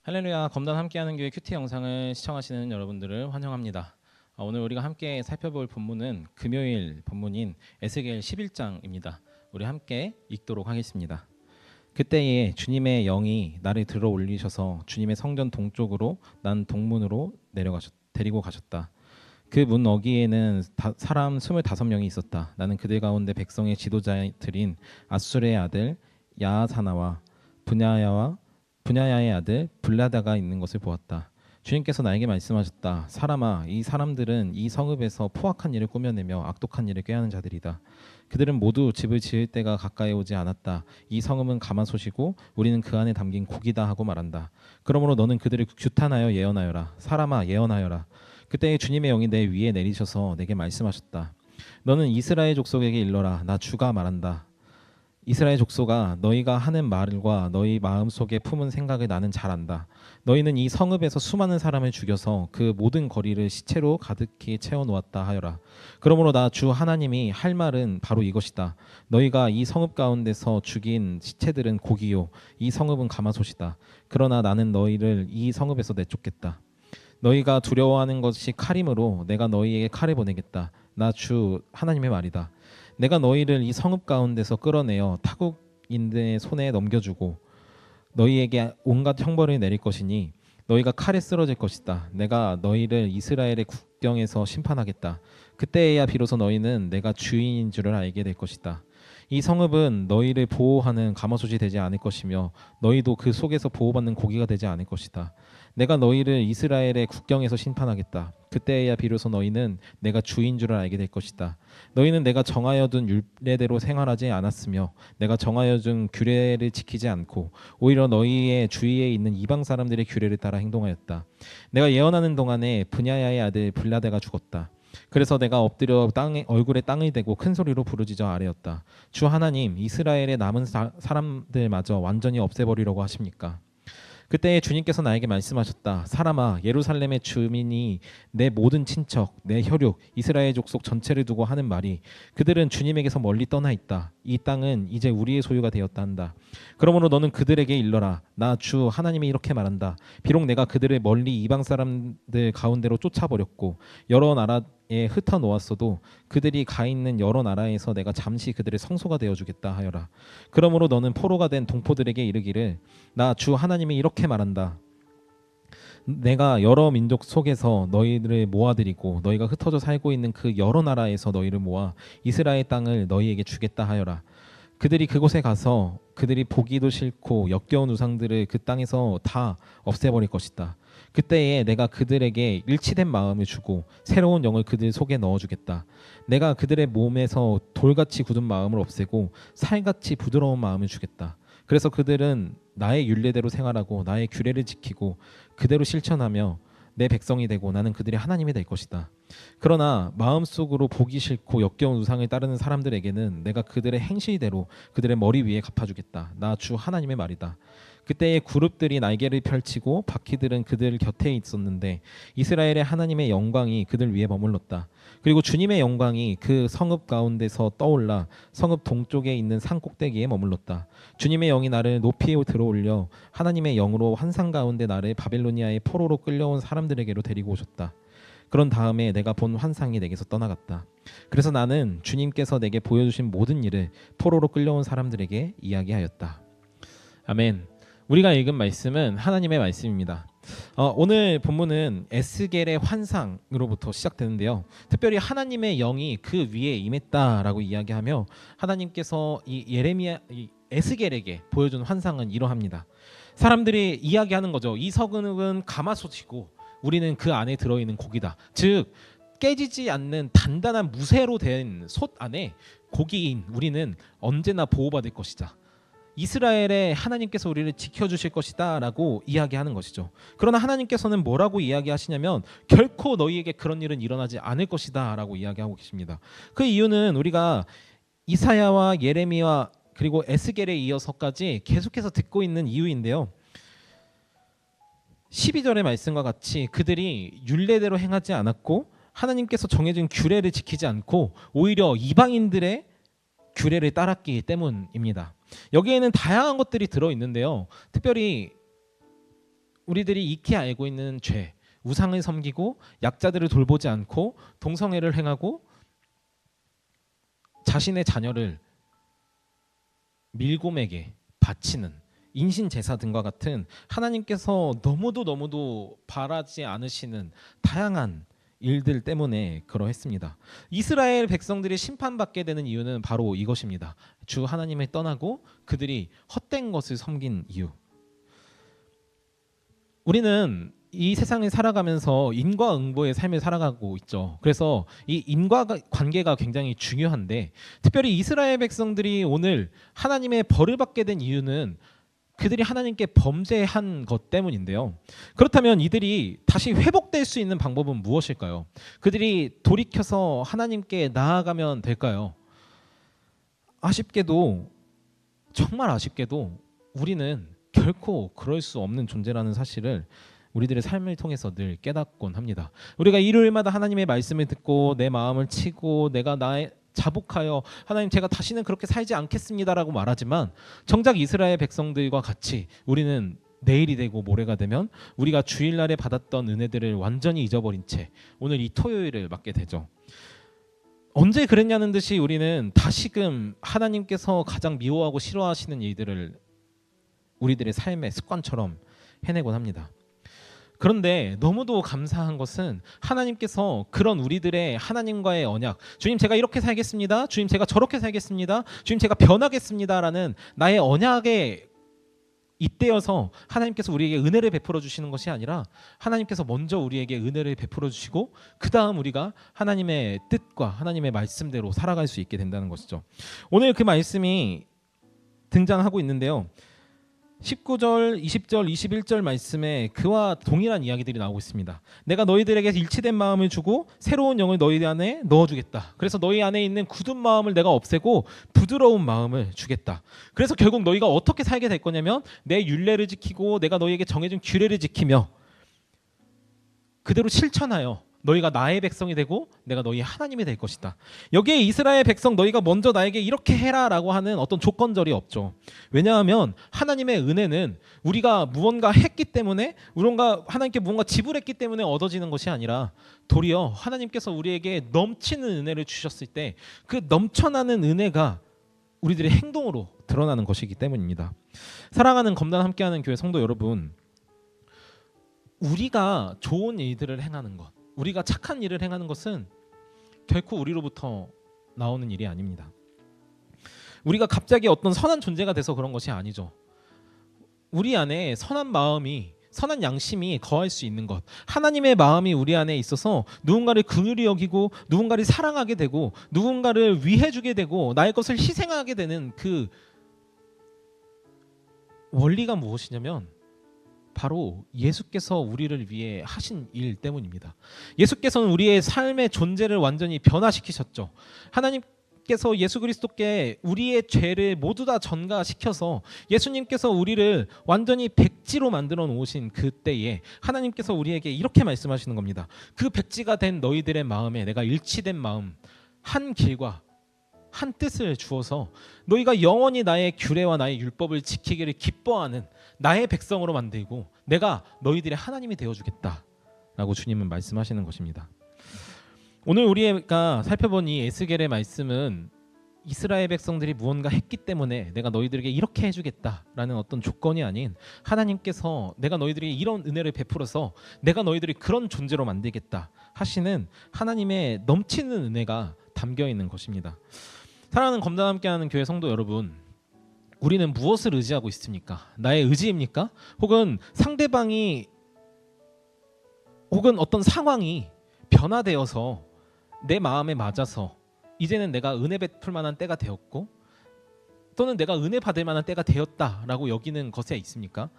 할렐루야, 검단 함께하는 교회 큐티 영상을 시청하시는 여러분들을 환영합니다. 오늘 우리가 함께 살펴볼 본문은 금요일 본문인 에스겔 11장입니다. 우리 함께 읽도록 하겠습니다. 그때에 주님의 영이 나를 들어 올리셔서 주님의 성전 동쪽으로 난 동문으로 데리고 가셨다. 그 문 어귀에는 사람 25명이 있었다. 나는 그들 가운데 백성의 지도자들인 아수르의 아들 야하사나와 분야야의 아들 블라다가 있는 것을 보았다. 주님께서 나에게 말씀하셨다. 사람아, 이 사람들은 이 성읍에서 포악한 일을 꾸며내며 악독한 일을 꾀하는 자들이다. 그들은 모두 집을 지을 때가 가까이 오지 않았다. 이 성읍은 가마솥이고 우리는 그 안에 담긴 고기다 하고 말한다. 그러므로 너는 그들을 규탄하여 예언하여라. 사람아, 예언하여라. 그때 주님의 영이 내 위에 내리셔서 내게 말씀하셨다. 너는 이스라엘 족속에게 일러라. 나 주가 말한다. 이스라엘 족속아, 너희가 하는 말과 너희 마음속에 품은 생각을 나는 잘 안다. 너희는 이 성읍에서 수많은 사람을 죽여서 그 모든 거리를 시체로 가득히 채워놓았다 하여라. 그러므로 나 주 하나님이 할 말은 바로 이것이다. 너희가 이 성읍 가운데서 죽인 시체들은 고기요, 이 성읍은 가마솥이다. 그러나 나는 너희를 이 성읍에서 내쫓겠다. 너희가 두려워하는 것이 칼이므로 내가 너희에게 칼을 보내겠다. 나 주 하나님의 말이다. 내가 너희를 이 성읍 가운데서 끌어내어 타국인들의 손에 넘겨주고 너희에게 온갖 형벌을 내릴 것이니 너희가 칼에 쓰러질 것이다. 내가 너희를 이스라엘의 국경에서 심판하겠다. 그때에야 비로소 너희는 내가 주인인 줄을 알게 될 것이다. 이 성읍은 너희를 보호하는 가마솥이 되지 않을 것이며 너희도 그 속에서 보호받는 고기가 되지 않을 것이다. 내가 너희를 이스라엘의 국경에서 심판하겠다. 그때에야 비로소 너희는 내가 주인 줄을 알게 될 것이다. 너희는 내가 정하여 둔 율례대로 생활하지 않았으며 내가 정하여 준 규례를 지키지 않고 오히려 너희의 주위에 있는 이방 사람들의 규례를 따라 행동하였다. 내가 예언하는 동안에 분야야의 아들 블라데가 죽었다. 그래서 내가 엎드려 얼굴에 땅을 대고 큰 소리로 부르짖어 아뢰었다. 주 하나님, 이스라엘의 남은 사람들마저 완전히 없애버리려고 하십니까? 그때 주님께서 나에게 말씀하셨다. 사람아, 예루살렘의 주민이 내 모든 친척, 내 혈육, 이스라엘 족속 전체를 두고 하는 말이 그들은 주님에게서 멀리 떠나 있다. 이 땅은 이제 우리의 소유가 되었다 한다. 그러므로 너는 그들에게 일러라. 나 주 하나님이 이렇게 말한다. 비록 내가 그들을 멀리 이방 사람들 가운데로 쫓아버렸고 여러 나라에 흩어 놓았어도 그들이 가 있는 여러 나라에서 내가 잠시 그들의 성소가 되어주겠다 하여라. 그러므로 너는 포로가 된 동포들에게 이르기를 나 주 하나님이 이렇게 말한다. 내가 여러 민족 속에서 너희를 모아들이고 너희가 흩어져 살고 있는 그 여러 나라에서 너희를 모아 이스라엘 땅을 너희에게 주겠다 하여라. 그들이 그곳에 가서 그들이 보기도 싫고 역겨운 우상들을 그 땅에서 다 없애버릴 것이다. 그때에 내가 그들에게 일치된 마음을 주고 새로운 영을 그들 속에 넣어주겠다. 내가 그들의 몸에서 돌같이 굳은 마음을 없애고 살같이 부드러운 마음을 주겠다. 그래서 그들은 나의 율례대로 생활하고 나의 규례를 지키고 그대로 실천하며 내 백성이 되고 나는 그들의 하나님이 될 것이다. 그러나 마음속으로 보기 싫고 역겨운 우상을 따르는 사람들에게는 내가 그들의 행실대로 그들의 머리 위에 갚아주겠다. 나 주 하나님의 말이다. 그때의 그룹들이 날개를 펼치고 바퀴들은 그들 곁에 있었는데 이스라엘의 하나님의 영광이 그들 위에 머물렀다. 그리고 주님의 영광이 그 성읍 가운데서 떠올라 성읍 동쪽에 있는 산 꼭대기에 머물렀다. 주님의 영이 나를 높이 들어올려 하나님의 영으로 환상 가운데 나를 바벨로니아의 포로로 끌려온 사람들에게로 데리고 오셨다. 그런 다음에 내가 본 환상이 내게서 떠나갔다. 그래서 나는 주님께서 내게 보여주신 모든 일을 포로로 끌려온 사람들에게 이야기하였다. 아멘. 우리가 읽은 말씀은 하나님의 말씀입니다. 오늘 본문은 에스겔의 환상으로부터 시작되는데요. 특별히 하나님의 영이 그 위에 임했다라고 이야기하며 하나님께서 이 에스겔에게 보여준 환상은 이러합니다. 사람들이 이야기하는 거죠. 이 성읍은 가마솥이고 우리는 그 안에 들어있는 고기다. 즉 깨지지 않는 단단한 무쇠로 된 솥 안에 고기인 우리는 언제나 보호받을 것이다. 이스라엘의 하나님께서 우리를 지켜주실 것이다 라고 이야기하는 것이죠. 그러나 하나님께서는 뭐라고 이야기하시냐면 결코 너희에게 그런 일은 일어나지 않을 것이다 라고 이야기하고 계십니다. 그 이유는 우리가 이사야와 예레미야 그리고 에스겔에 이어서까지 계속해서 듣고 있는 이유인데요. 12절의 말씀과 같이 그들이 율례대로 행하지 않았고 하나님께서 정해진 규례를 지키지 않고 오히려 이방인들의 규례를 따랐기 때문입니다. 여기에는 다양한 것들이 들어있는데요. 특별히 우리들이 익히 알고 있는 죄, 우상을 섬기고 약자들을 돌보지 않고 동성애를 행하고 자신의 자녀를 밀곰에게 바치는 인신 제사 등과 같은 하나님께서 너무도 바라지 않으시는 다양한 일들 때문에 그러했습니다. 이스라엘 백성들이 심판받게 되는 이유는 바로 이것입니다. 주 하나님을 떠나고 그들이 헛된 것을 섬긴 이유. 우리는 이 세상을 살아가면서 인과응보의 삶을 살아가고 있죠. 그래서 이 인과관계가 굉장히 중요한데, 특별히 이스라엘 백성들이 오늘 하나님의 벌을 받게 된 이유는 그들이 하나님께 범죄한 것 때문인데요. 그렇다면 이들이 다시 회복될 수 있는 방법은 무엇일까요? 그들이 돌이켜서 하나님께 나아가면 될까요? 아쉽게도, 정말 아쉽게도 우리는 결코 그럴 수 없는 존재라는 사실을 우리들의 삶을 통해서 늘 깨닫곤 합니다. 우리가 일요일마다 하나님의 말씀을 듣고 내 마음을 치고 내가 나의 자복하여 하나님 제가 다시는 그렇게 살지 않겠습니다라고 말하지만, 정작 이스라엘 백성들과 같이 우리는 내일이 되고 모레가 되면 우리가 주일날에 받았던 은혜들을 완전히 잊어버린 채 오늘 이 토요일을 맞게 되죠. 언제 그랬냐는 듯이 우리는 다시금 하나님께서 가장 미워하고 싫어하시는 일들을 우리들의 삶의 습관처럼 해내곤 합니다. 그런데 너무도 감사한 것은 하나님께서 그런 우리들의 하나님과의 언약, 주님 제가 이렇게 살겠습니다, 주님 제가 저렇게 살겠습니다, 주님 제가 변하겠습니다라는 나의 언약에 잇대어서 하나님께서 우리에게 은혜를 베풀어 주시는 것이 아니라, 하나님께서 먼저 우리에게 은혜를 베풀어 주시고 그 다음 우리가 하나님의 뜻과 하나님의 말씀대로 살아갈 수 있게 된다는 것이죠. 오늘 그 말씀이 등장하고 있는데요, 19절, 20절, 21절 말씀에 그와 동일한 이야기들이 나오고 있습니다. 내가 너희들에게 일치된 마음을 주고 새로운 영을 너희 안에 넣어주겠다. 그래서 너희 안에 있는 굳은 마음을 내가 없애고 부드러운 마음을 주겠다. 그래서 결국 너희가 어떻게 살게 될 거냐면, 내 율례를 지키고 내가 너희에게 정해준 규례를 지키며 그대로 실천하여 너희가 나의 백성이 되고 내가 너희 하나님이 될 것이다. 여기에 이스라엘 백성 너희가 먼저 나에게 이렇게 해라라고 하는 어떤 조건절이 없죠. 왜냐하면 하나님의 은혜는 우리가 무언가 했기 때문에, 하나님께 무언가 지불했기 때문에 얻어지는 것이 아니라, 도리어 하나님께서 우리에게 넘치는 은혜를 주셨을 때 그 넘쳐나는 은혜가 우리들의 행동으로 드러나는 것이기 때문입니다. 사랑하는 검단 함께하는 교회 성도 여러분, 우리가 좋은 일들을 행하는 것, 우리가 착한 일을 행하는 것은 결코 우리로부터 나오는 일이 아닙니다. 우리가 갑자기 어떤 선한 존재가 돼서 그런 것이 아니죠. 우리 안에 선한 마음이, 선한 양심이 거할 수 있는 것, 하나님의 마음이 우리 안에 있어서 누군가를 긍휼히 여기고 누군가를 사랑하게 되고 누군가를 위해주게 되고 나의 것을 희생하게 되는 그 원리가 무엇이냐면 바로 예수께서 우리를 위해 하신 일 때문입니다. 예수께서는 우리의 삶의 존재를 완전히 변화시키셨죠. 하나님께서 예수 그리스도께 우리의 죄를 모두 다 전가시켜서 예수님께서 우리를 완전히 백지로 만들어 놓으신 그때에 하나님께서 우리에게 이렇게 말씀하시는 겁니다. 그 백지가 된 너희들의 마음에 내가 일치된 마음, 한 길과 한 뜻을 주어서 너희가 영원히 나의 규례와 나의 율법을 지키기를 기뻐하는 나의 백성으로 만들고 내가 너희들의 하나님이 되어주겠다라고 주님은 말씀하시는 것입니다. 오늘 우리가 살펴본 이 에스겔의 말씀은 이스라엘 백성들이 무언가 했기 때문에 내가 너희들에게 이렇게 해주겠다라는 어떤 조건이 아닌, 하나님께서 내가 너희들에게 이런 은혜를 베풀어서 내가 너희들이 그런 존재로 만들겠다 하시는 하나님의 넘치는 은혜가 담겨 있는 것입니다. 사랑하는 검단 함께하는 교회 성도 여러분, 우리는 무엇을 의지하고 있습니까? 나의 의지입니까? 혹은 상대방이, 혹은 어떤 상황이 변화되어서 내 마음에 맞아서 이제는 내가 은혜 베풀 만한 때가 되었고, 또는 내가 은혜 받을 만한 때가 되었다라고 여기는 것에 있습니까?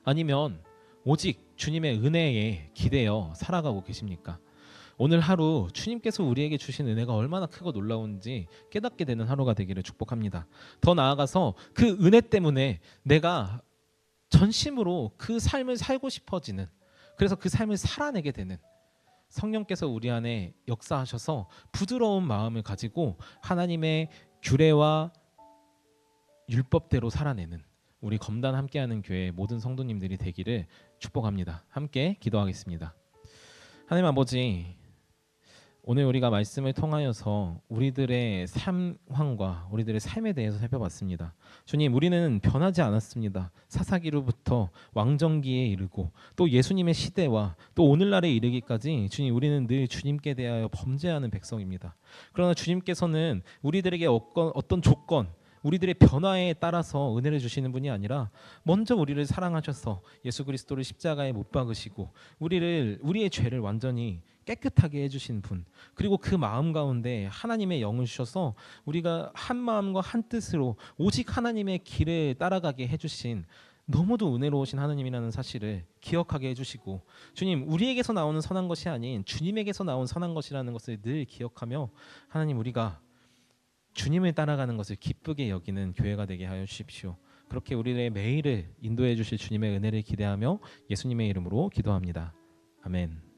아니면 오직 주님의 은혜에 기대어 살아가고 계십니까? 오늘 하루 주님께서 우리에게 주신 은혜가 얼마나 크고 놀라운지 깨닫게 되는 하루가 되기를 축복합니다. 더 나아가서 그 은혜 때문에 내가 전심으로 그 삶을 살고 싶어지는, 그래서 그 삶을 살아내게 되는 성령께서 우리 안에 역사하셔서 부드러운 마음을 가지고 하나님의 규례와 율법대로 살아내는, 우리 검단 함께하는 교회 모든 성도님들이 되기를 축복합니다. 함께 기도하겠습니다. 하나님 아버지, 오늘 우리가 말씀을 통하여서 우리들의 상황과 우리들의 삶에 대해서 살펴봤습니다. 주님, 우리는 변하지 않았습니다. 사사기로부터 왕정기에 이르고 또 예수님의 시대와 또 오늘날에 이르기까지 주님, 우리는 늘 주님께 대하여 범죄하는 백성입니다. 그러나 주님께서는 우리들에게 어떤 조건, 우리들의 변화에 따라서 은혜를 주시는 분이 아니라 먼저 우리를 사랑하셔서 예수 그리스도를 십자가에 못 박으시고 우리의 죄를 완전히 깨끗하게 해주신 분, 그리고 그 마음 가운데 하나님의 영을 주셔서 우리가 한 마음과 한 뜻으로 오직 하나님의 길을 따라가게 해주신 너무도 은혜로우신 하나님이라는 사실을 기억하게 해주시고, 주님, 우리에게서 나오는 선한 것이 아닌 주님에게서 나온 선한 것이라는 것을 늘 기억하며 하나님, 우리가 주님을 따라가는 것을 기쁘게 여기는 교회가 되게 하여 주십시오. 그렇게 우리의 매일을 인도해 주실 주님의 은혜를 기대하며 예수님의 이름으로 기도합니다. 아멘.